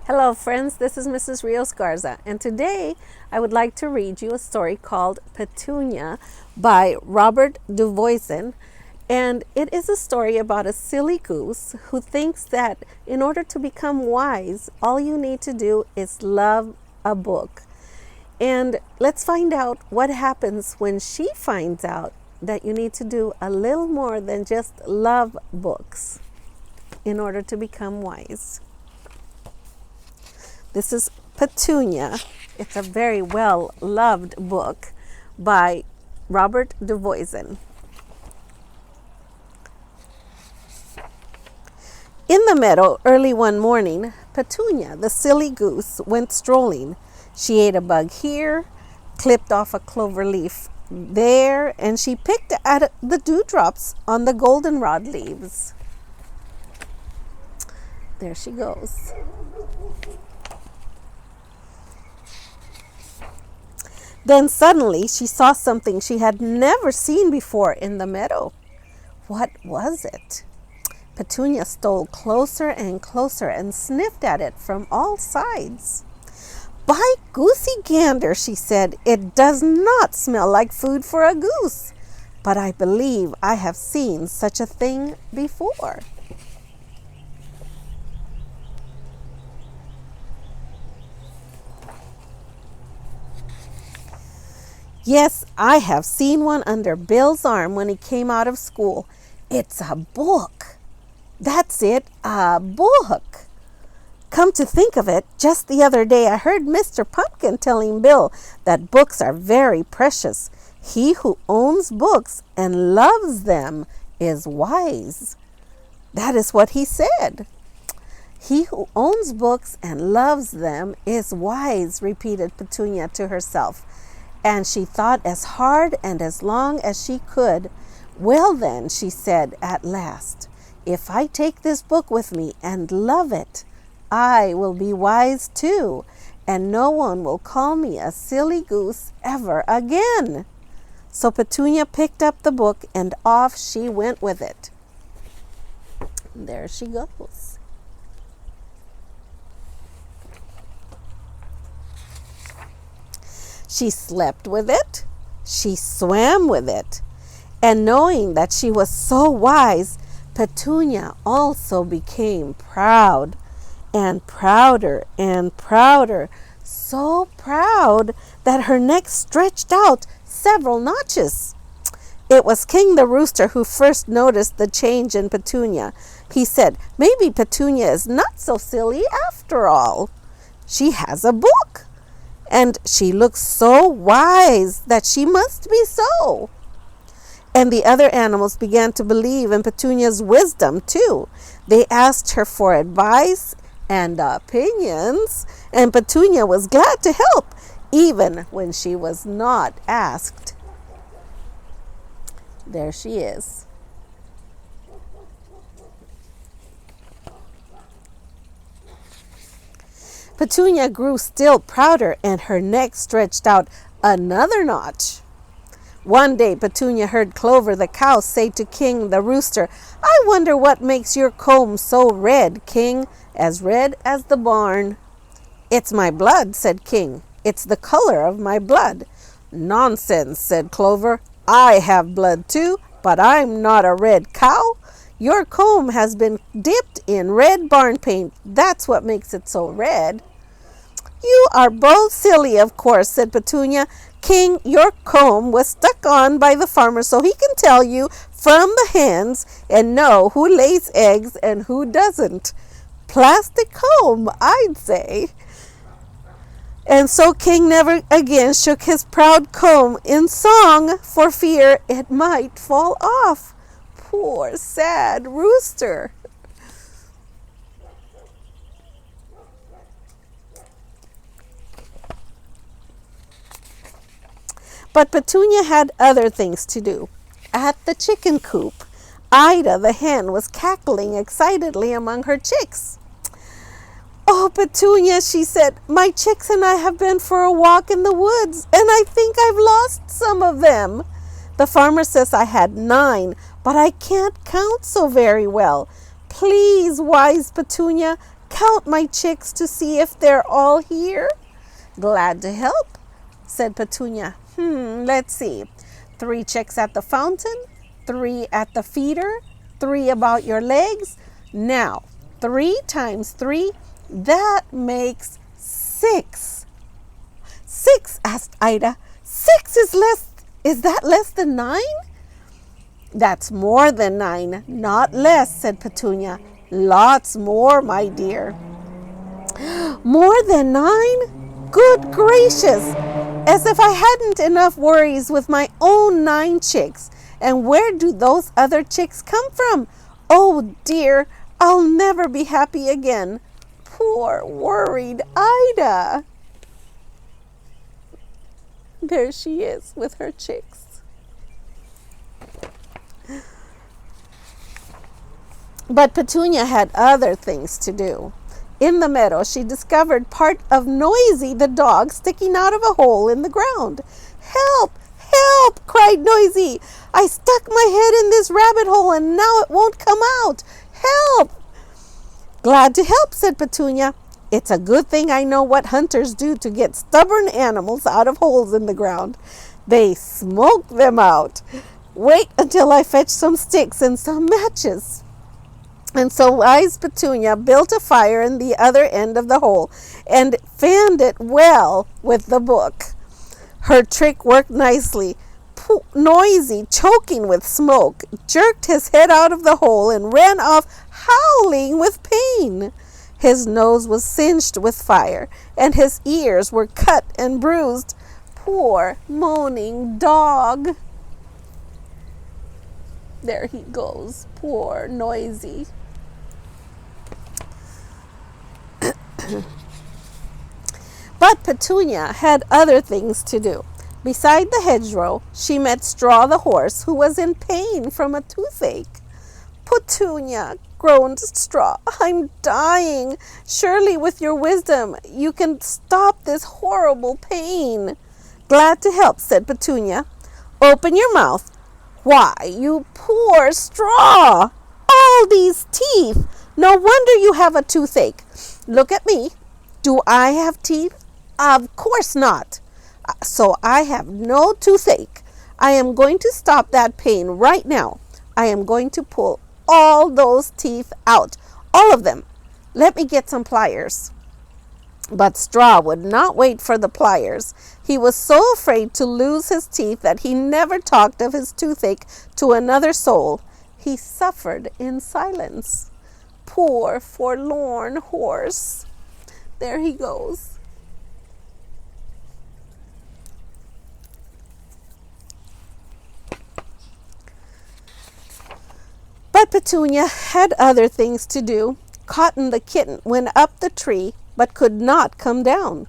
Hello friends, this is Mrs. Rios-Garza, and today I would like to read you a story called Petunia by Robert Duvoisin. And it is a story about a silly goose who thinks that in order to become wise, all you need to do is love a book. And let's find out what happens when she finds out that you need to do a little more than just love books in order to become wise. This is Petunia. It's a very well-loved book by Robert Duvoisin. In the meadow early one morning, Petunia, the silly goose, went strolling. She ate a bug here, clipped off a clover leaf there, and she picked at the dewdrops on the goldenrod leaves. There she goes. Then suddenly she saw something she had never seen before in the meadow. What was it? Petunia stole closer and closer and sniffed at it from all sides. "By goosey gander," she said, "it does not smell like food for a goose, but I believe I have seen such a thing before." "Yes, I have seen one under Bill's arm when he came out of school. It's a book. That's it, a book. Come to think of it, just the other day I heard Mr. Pumpkin telling Bill that books are very precious. He who owns books and loves them is wise." That is what he said. "He who owns books and loves them is wise," repeated Petunia to herself. And she thought as hard and as long as she could. "Well then," she said at last, "if I take this book with me and love it, I will be wise too, and no one will call me a silly goose ever again." So Petunia picked up the book and off she went with it. There she goes. She slept with it, she swam with it, and knowing that she was so wise, Petunia also became proud, and prouder and prouder, so proud that her neck stretched out several notches. It was King the Rooster who first noticed the change in Petunia. He said, "Maybe Petunia is not so silly after all. She has a book. And she looks so wise that she must be so." And the other animals began to believe in Petunia's wisdom too. They asked her for advice and opinions, and Petunia was glad to help, even when she was not asked. There she is. Petunia grew still prouder, and her neck stretched out another notch. One day Petunia heard Clover the cow say to King the Rooster, "I wonder what makes your comb so red, King, as red as the barn." "It's my blood," said King. "It's the color of my blood." "Nonsense," said Clover. "I have blood too, but I'm not a red cow. Your comb has been dipped in red barn paint. That's what makes it so red." "You are both silly, of course," said Petunia. "King, your comb was stuck on by the farmer so he can tell you from the hens and know who lays eggs and who doesn't. Plastic comb, I'd say." And so King never again shook his proud comb in song for fear it might fall off. Poor sad rooster. But Petunia had other things to do. At the chicken coop, Ida the hen was cackling excitedly among her chicks. "Oh, Petunia," she said, "my chicks and I have been for a walk in the woods, and I think I've lost some of them. The farmer says I had 9, but I can't count so very well. Please, wise Petunia, count my chicks to see if they're all here?" "Glad to help," said Petunia. Let's see. 3 chicks at the fountain, 3 at the feeder, 3 about your legs. Now, 3 times 3, that makes 6. 6, asked Ida. 6 is that less than 9? "That's more than 9, not less," said Petunia. "Lots more, my dear." "More than 9? Good gracious! As if I hadn't enough worries with my own 9 chicks. And where do those other chicks come from? Oh dear, I'll never be happy again." Poor worried Ida. There she is with her chicks. But Petunia had other things to do. In the meadow, she discovered part of Noisy the dog sticking out of a hole in the ground. "Help! Help!" cried Noisy. "I stuck my head in this rabbit hole and now it won't come out. Help!" "Glad to help," said Petunia. "It's a good thing I know what hunters do to get stubborn animals out of holes in the ground. They smoke them out. Wait until I fetch some sticks and some matches." And so wise Petunia built a fire in the other end of the hole and fanned it well with the book. Her trick worked nicely. Noisy, choking with smoke, jerked his head out of the hole and ran off howling with pain. His nose was singed with fire, and his ears were cut and bruised. Poor moaning dog. There he goes, poor Noisy. But Petunia had other things to do. Beside the hedgerow, she met Straw the horse, who was in pain from a toothache. "Petunia," groaned Straw, "I'm dying. Surely with your wisdom you can stop this horrible pain." "Glad to help," said Petunia. "Open your mouth." "Why, you poor Straw! All these teeth! No wonder you have a toothache. Look at me. Do I have teeth? Of course not. So I have no toothache. I am going to stop that pain right now. I am going to pull all those teeth out. All of them. Let me get some pliers." But Straw would not wait for the pliers. He was so afraid to lose his teeth that he never talked of his toothache to another soul. He suffered in silence. Poor forlorn horse. There he goes. But Petunia had other things to do. Cotton the kitten went up the tree, but could not come down.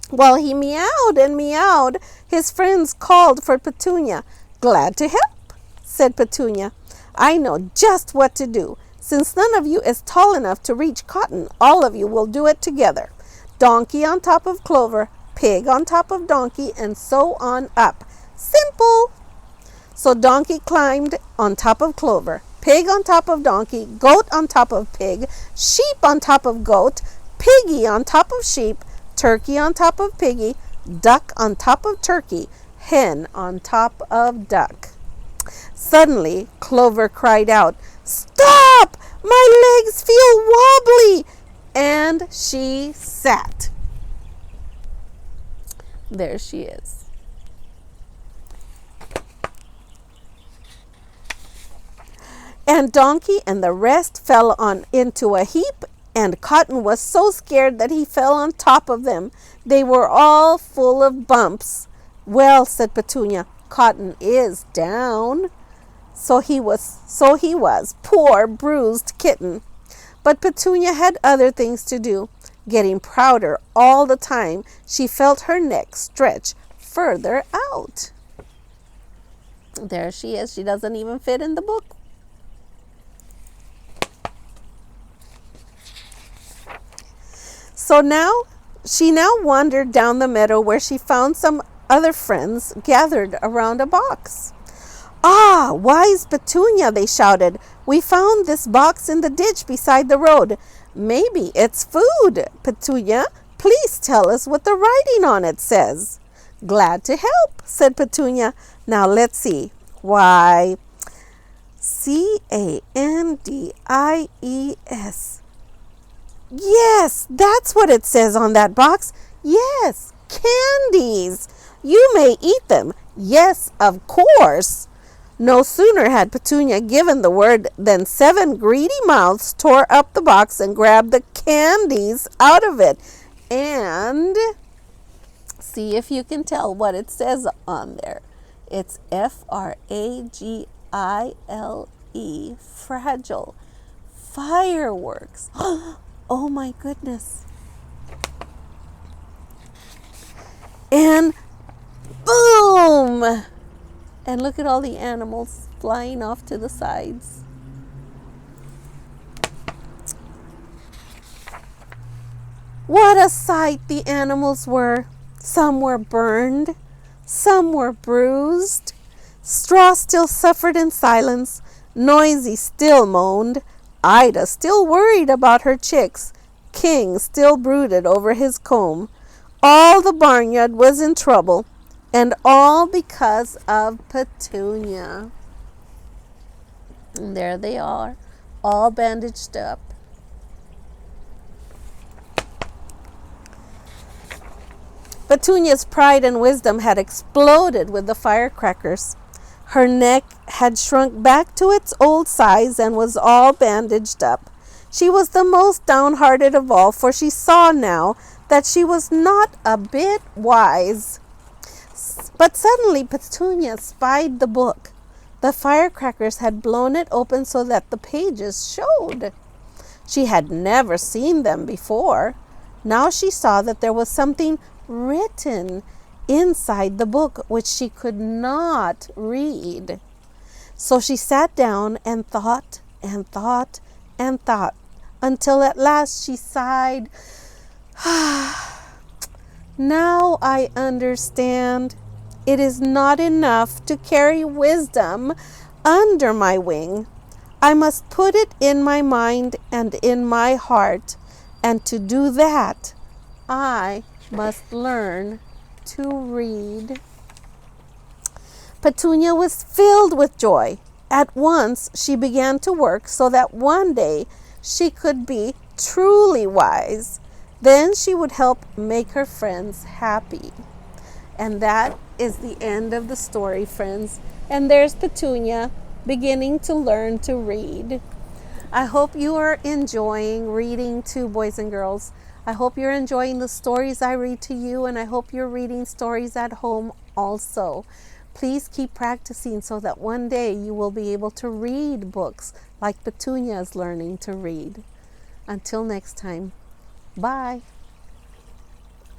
While he meowed and meowed, his friends called for Petunia. "Glad to help," said Petunia. "I know just what to do. Since none of you is tall enough to reach Cotton, all of you will do it together. Donkey on top of Clover, pig on top of Donkey, and so on up. Simple." So Donkey climbed on top of Clover, pig on top of Donkey, goat on top of pig, sheep on top of goat, piggy on top of sheep, turkey on top of piggy, duck on top of turkey, hen on top of duck. Suddenly, Clover cried out, "Stop! My legs feel wobbly!" And she sat. There she is. And Donkey and the rest fell on into a heap, and Cotton was so scared that he fell on top of them. They were all full of bumps. "Well," said Petunia, "Cotton is down." So he was, poor bruised kitten. But Petunia had other things to do. Getting prouder all the time, she felt her neck stretch further out. There she is. She doesn't even fit in the book. So she now wandered down the meadow where she found some other friends gathered around a box. "Ah, wise Petunia," they shouted. "We found this box in the ditch beside the road. Maybe it's food. Petunia, please tell us what the writing on it says. Glad to help, said Petunia. Now let's see. Why, Candies. Yes, that's what it says on that box. Yes, candies. You may eat them. Yes, of course. No sooner had Petunia given the word than 7 greedy mouths tore up the box and grabbed the candies out of it. And see if you can tell what it says on there. It's Fragile, fragile. Fireworks. Oh my goodness. And boom! And look at all the animals flying off to the sides. What a sight the animals were. Some were burned, some were bruised. Straw still suffered in silence. Noisy still moaned. Ida still worried about her chicks. King still brooded over his comb. All the barnyard was in trouble, and all because of Petunia. And there they are, all bandaged up. Petunia's pride and wisdom had exploded with the firecrackers. Her neck had shrunk back to its old size and was all bandaged up. She was the most downhearted of all, for she saw now that she was not a bit wise. But suddenly Petunia spied the book. The firecrackers had blown it open so that the pages showed. She had never seen them before. Now she saw that there was something written inside the book which she could not read. So she sat down and thought and thought and thought until at last she sighed. Now I understand. It is not enough to carry wisdom under my wing. I must put it in my mind and in my heart. And to do that, I must learn to read. Petunia was filled with joy. At once she began to work so that one day she could be truly wise. Then she would help make her friends happy. And that is the end of the story, friends. And there's Petunia beginning to learn to read. I hope you are enjoying reading to boys and girls. I hope you're enjoying the stories I read to you, and I hope you're reading stories at home also. Please keep practicing so that one day you will be able to read books like Petunia is learning to read. Until next time, bye.